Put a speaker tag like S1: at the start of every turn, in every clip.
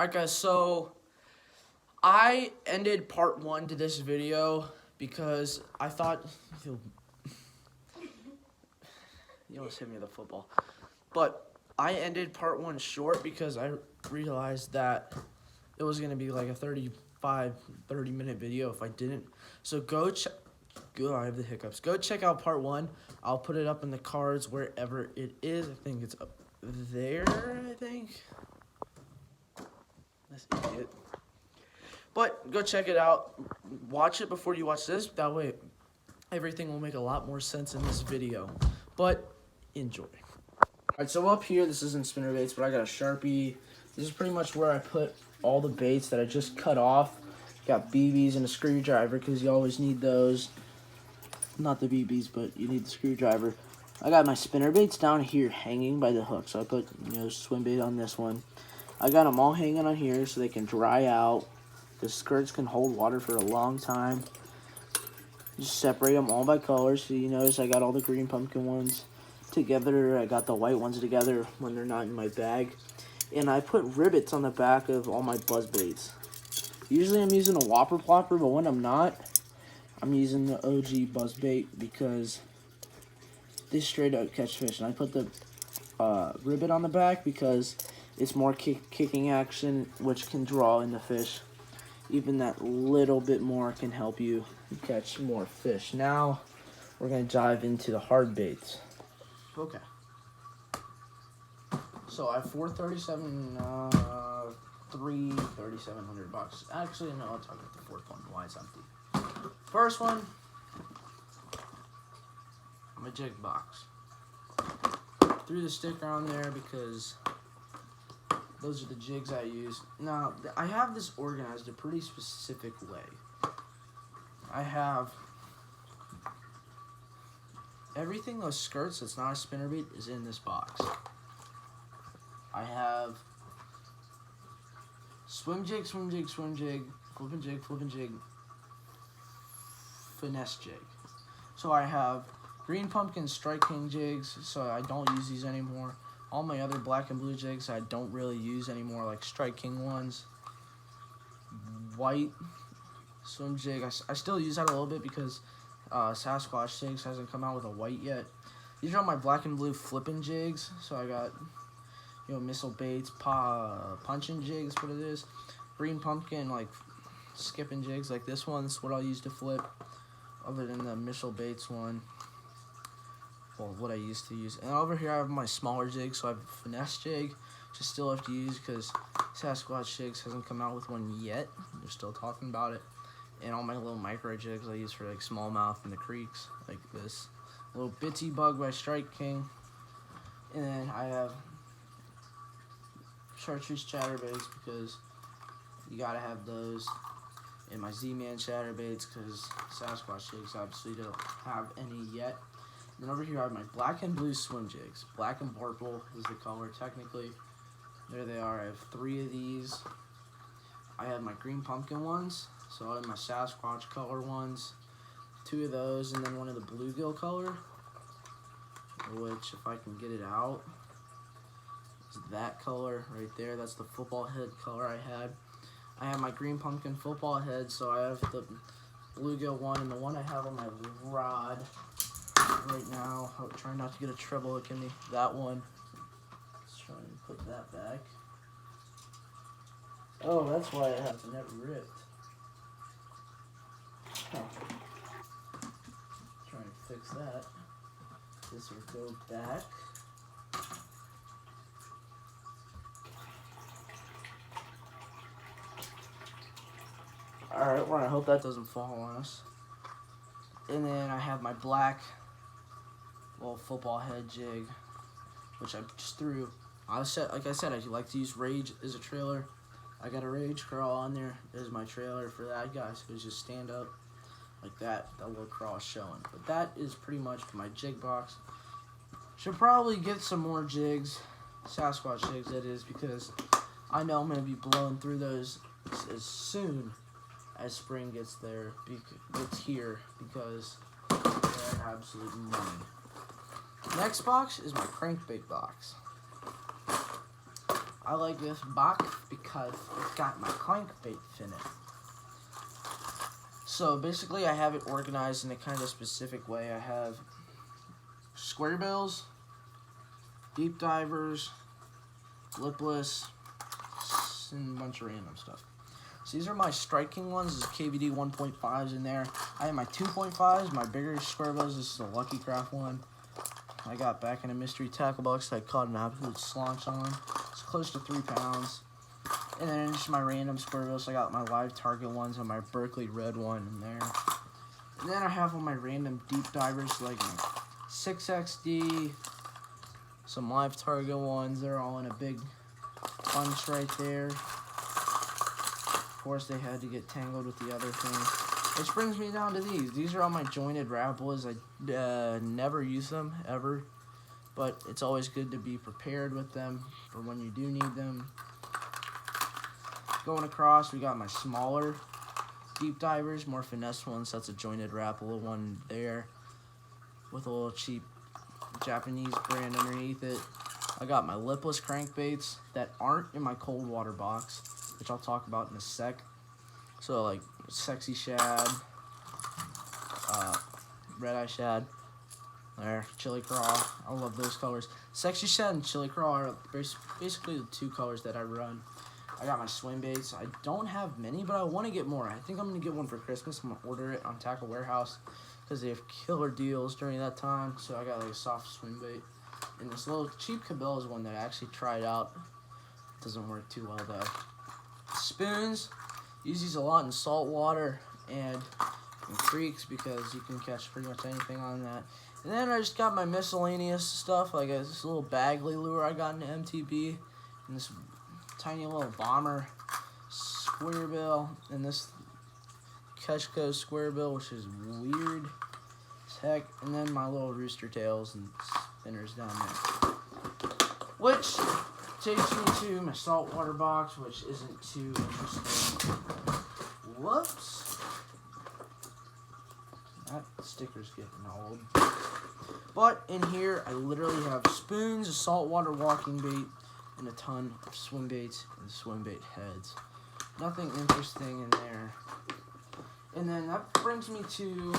S1: Alright guys, so I ended part 1 to this video because I thought you almost hit me with a football. But I ended part 1 short because I realized that it was gonna be like a 30 minute video if I didn't. So I have the hiccups. Go check out part 1. I'll put it up in the cards wherever it is. I think it's up there, I think. This idiot. But go check it out. Watch it before you watch this. That way everything will make a lot more sense in this video. But enjoy. Alright, so up here, this isn't Spinnerbaits, but I got a Sharpie. This is pretty much where I put all the baits that I just cut off. Got BBs and a screwdriver because you always need those. Not the BBs, but you need the screwdriver. I got my Spinnerbaits down here hanging by the hook. So I put, swim bait on this one. I got them all hanging on here so they can dry out. The skirts can hold water for a long time. Just separate them all by color. So you notice I got all the green pumpkin ones together. I got the white ones together when they're not in my bag. And I put rivets on the back of all my buzz baits. Usually I'm using a whopper plopper, but when I'm not, I'm using the OG buzz bait because they straight out catch fish. And I put the rivet on the back because it's more kicking action, which can draw in the fish. Even that little bit more can help you catch more fish. Now, we're going to dive into the hard baits. Okay. So I have 437, $3,700. Actually, no, I'll talk about the fourth one. Why it's empty. First one, my jig box. Threw the sticker on there because those are the jigs I use. Now, I have this organized a pretty specific way. I have everything those skirts that's not a spinnerbait is in this box. I have swim jig, swim jig, swim jig, flippin' jig, flippin' jig, finesse jig. So I have green pumpkin strike king jigs, so I don't use these anymore. All my other black and blue jigs I don't really use anymore, like Strike King ones. White swim jig, I still use that a little bit because Sasquatch Jigs hasn't come out with a white yet. These are all my black and blue flipping jigs. So I got, missile baits, punching jigs, what it is. Green pumpkin, like skipping jigs, like this one. This is what I'll use to flip, other than the missile baits one. Well, what I used to use. And over here I have my smaller jigs, so I have a finesse jig, which I still have to use because Sasquatch Jigs hasn't come out with one yet. They're still talking about it. And all my little micro jigs I use for like smallmouth in the creeks, like this. A little Bitsy Bug by Strike King. And then I have chartreuse chatterbaits because you gotta have those. And my Z-Man chatterbaits because Sasquatch Jigs obviously don't have any yet. And then over here I have my black and blue swim jigs. Black and purple is the color technically. There they are. I have 3 of these. I have my green pumpkin ones. So I have my Sasquatch color ones. 2 of those, and then one of the bluegill color. Which, if I can get it out, is that color right there. That's the football head color I had. I have my green pumpkin football head, so I have the bluegill one, and the one I have on my rod right now. I'm trying not to get a treble look in me. That one. Let's try and put that back. Oh, that's why it has never ripped. Huh. Trying to fix that. This will go back. Alright, well, I hope that doesn't fall on us. And then I have my black football head jig, which I just threw. Like I said, I like to use Rage as a trailer. I got a Rage crawl on there. There's my trailer for that, guys. It was just stand up like that. That little crawl is showing. But that is pretty much my jig box. Should probably get some more jigs, Sasquatch jigs that is, because I know I'm going to be blowing through those as soon as spring gets here, because they're absolute money. Next box is my crankbait box. I like this box because it's got my crankbaits in it. So basically I have it organized in a kind of specific way. I have square bills, deep divers, lipless, and a bunch of random stuff. So these are my striking ones. This is KVD 1.5s in there. I have my 2.5s, my bigger square bills. This is a Lucky Craft one I got back in a mystery tackle box that I caught an absolute slonch on. It's close to 3 pounds. And then just my random square bills. I got my live target ones and my Berkeley red one in there. And then I have all my random deep divers like my 6XD, some live target ones. They're all in a big bunch right there. Of course, they had to get tangled with the other thing. Which brings me down to these. These are all my jointed Rappalas. I never use them, ever. But it's always good to be prepared with them for when you do need them. Going across, we got my smaller deep divers, more finesse ones. That's a jointed Rappala one there with a little cheap Japanese brand underneath it. I got my lipless crankbaits that aren't in my cold water box, which I'll talk about in a sec. So like sexy shad, red eye shad, there, chili craw. I love those colors. Sexy shad and chili craw are basically the two colors that I run. I got my swim baits. I don't have many, but I want to get more. I think I'm going to get one for Christmas. I'm going to order it on Tackle Warehouse because they have killer deals during that time. So I got like a soft swim bait. And this little cheap Cabela is one that I actually tried out. Doesn't work too well though. Spoons. Use these a lot in salt water and in creeks because you can catch pretty much anything on that. And then I just got my miscellaneous stuff, like this little Bagley lure I got in the MTB, and this tiny little bomber square bill, and this Keshko square bill, which is weird as heck, and then my little rooster tails and spinners down there. Which takes me to my saltwater box, which isn't too interesting. Whoops. That sticker's getting old. But in here, I literally have spoons, a saltwater walking bait, and a ton of swim baits and swim bait heads. Nothing interesting in there. And then that brings me to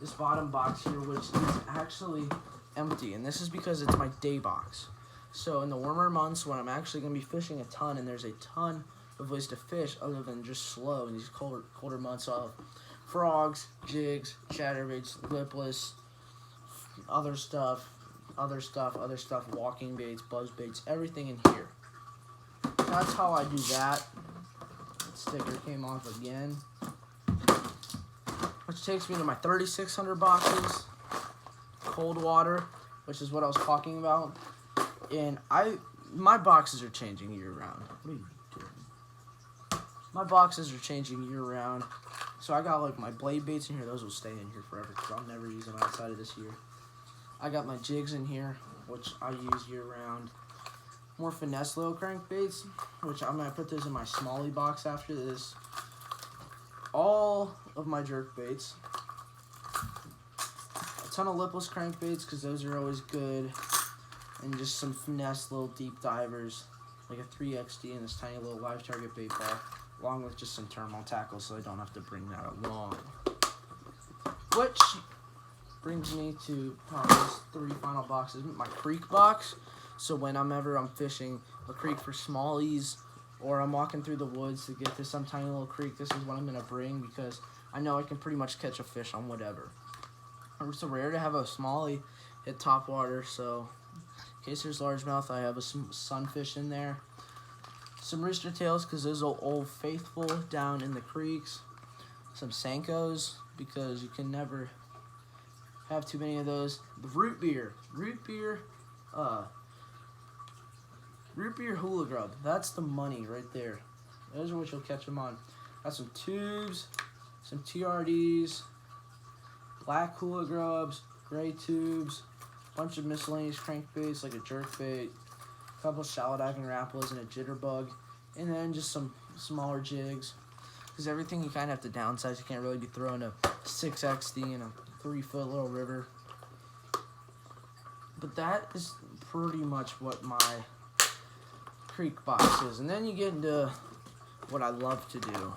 S1: this bottom box here, which is actually empty. And this is because it's my day box. So in the warmer months when I'm actually going to be fishing a ton and there's a ton of ways to fish other than just slow in these colder months, I'll have frogs, jigs, chatterbaits, lipless, other stuff, walking baits, buzz baits, everything in here. That's how I do that. That sticker came off again. Which takes me to my 3,600 boxes, cold water, which is what I was talking about. And my boxes are changing year round. What are you doing? My boxes are changing year round. So I got like my blade baits in here. Those will stay in here forever because I'll never use them outside of this year. I got my jigs in here, which I use year round. More finesse little crankbaits, which I'm going to put those in my smallie box after this. All of my jerk baits. A ton of lipless crankbaits because those are always good. And just some finesse little deep divers, like a 3XD and this tiny little live target bait ball, along with just some terminal tackles so I don't have to bring that along. Which brings me to these 3 final boxes. My creek box, so when I'm fishing a creek for smallies, or I'm walking through the woods to get to some tiny little creek, this is what I'm going to bring because I know I can pretty much catch a fish on whatever. It's rare to have a smallie hit top water, so in case there's largemouth, I have some sunfish in there. Some rooster tails, because those are old faithful down in the creeks. Some Senkos, because you can never have too many of those. The root beer hula grub. That's the money right there. Those are what you'll catch them on. Got some tubes, some TRDs, black hula grubs, gray tubes, bunch of miscellaneous crankbaits like a jerkbait, a couple shallow diving Rappalas and a jitterbug, and then just some smaller jigs. Because everything you kind of have to downsize. You can't really be throwing a 6XD in a 3-foot little river. But that is pretty much what my creek boxes. And then you get into what I love to do.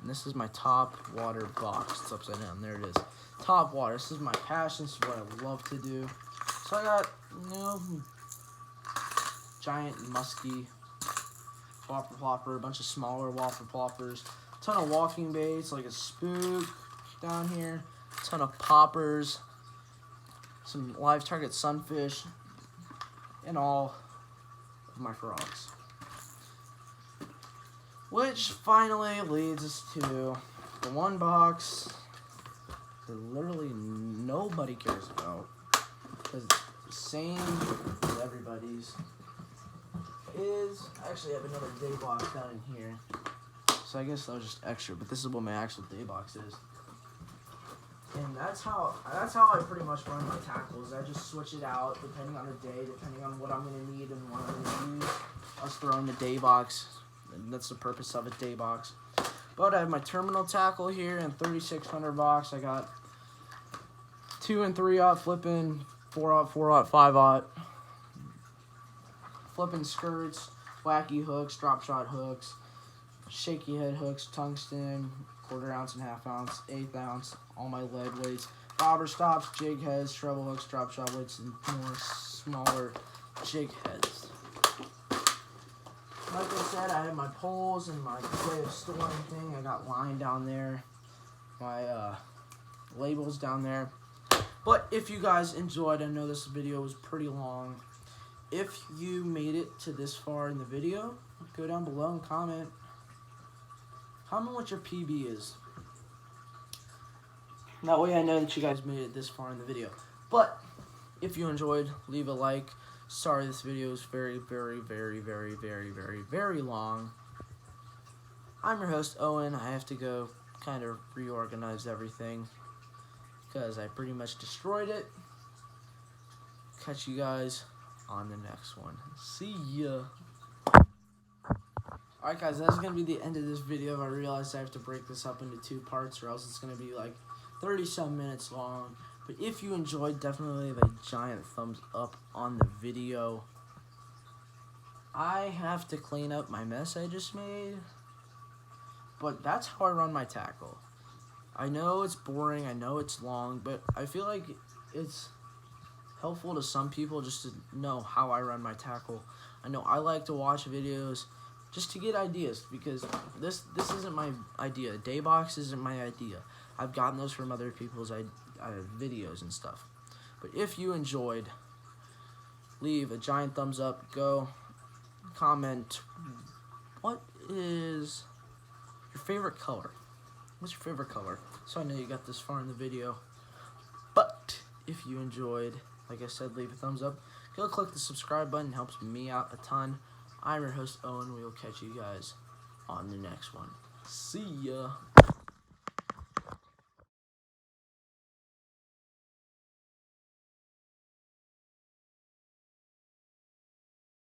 S1: And this is my Topwater Box. It's upside down. There it is. Topwater. This is my passion. This is what I love to do. So I got, giant musky whopper plopper, a bunch of smaller whopper ploppers, a ton of walking baits like a spook down here, a ton of poppers, some live target sunfish, and all of my frogs. Which finally leads us to the one box that literally nobody cares about, because it's the same as everybody's. I actually have another day box down in here, so I guess that was just extra, but this is what my actual day box is. And that's how I pretty much run my tackles. I just switch it out depending on the day, depending on what I'm going to need and what I'm going to use. I'll just throw in the day box, and that's the purpose of a day box. But I have my terminal tackle here in 3600 box. I got 2 and 3/0 flipping, 4/0, 4/0, 5/0. Flipping skirts, wacky hooks, drop shot hooks, shaky head hooks, tungsten, 1/4 ounce and 1/2 ounce, 1/8 ounce, all my lead weights, bobber stops, jig heads, treble hooks, drop shot weights, and more smaller jig heads. Like I said, I have my poles and my way of storing thing. I got line down there, my labels down there. But if you guys enjoyed, I know this video was pretty long. If you made it to this far in the video, go down below and comment. Comment what your PB is. That way I know that you guys made it this far in the video. But if you enjoyed, leave a like. Sorry this video is very, very, very, very, very, very, very long. I'm your host, Owen. I have to go kind of reorganize everything because I pretty much destroyed it. Catch you guys on the next one. See ya. Alright guys, that's going to be the end of this video. I realized I have to break this up into 2 parts or else it's going to be like 30-some minutes long. But if you enjoyed, definitely leave a giant thumbs up on the video. I have to clean up my mess I just made, but that's how I run my tackle. I know it's boring, I know it's long, but I feel like it's helpful to some people just to know how I run my tackle. I know I like to watch videos just to get ideas, because this isn't my idea. Day box isn't my idea. I've gotten those from other people's videos and stuff. But if you enjoyed, leave a giant thumbs up. Go comment, what is your favorite color? What's your favorite color? So I know you got this far in the video. But if you enjoyed, like I said, leave a thumbs up. Go click the subscribe button. It helps me out a ton. I'm your host, Owen. We will catch you guys on the next one. See ya.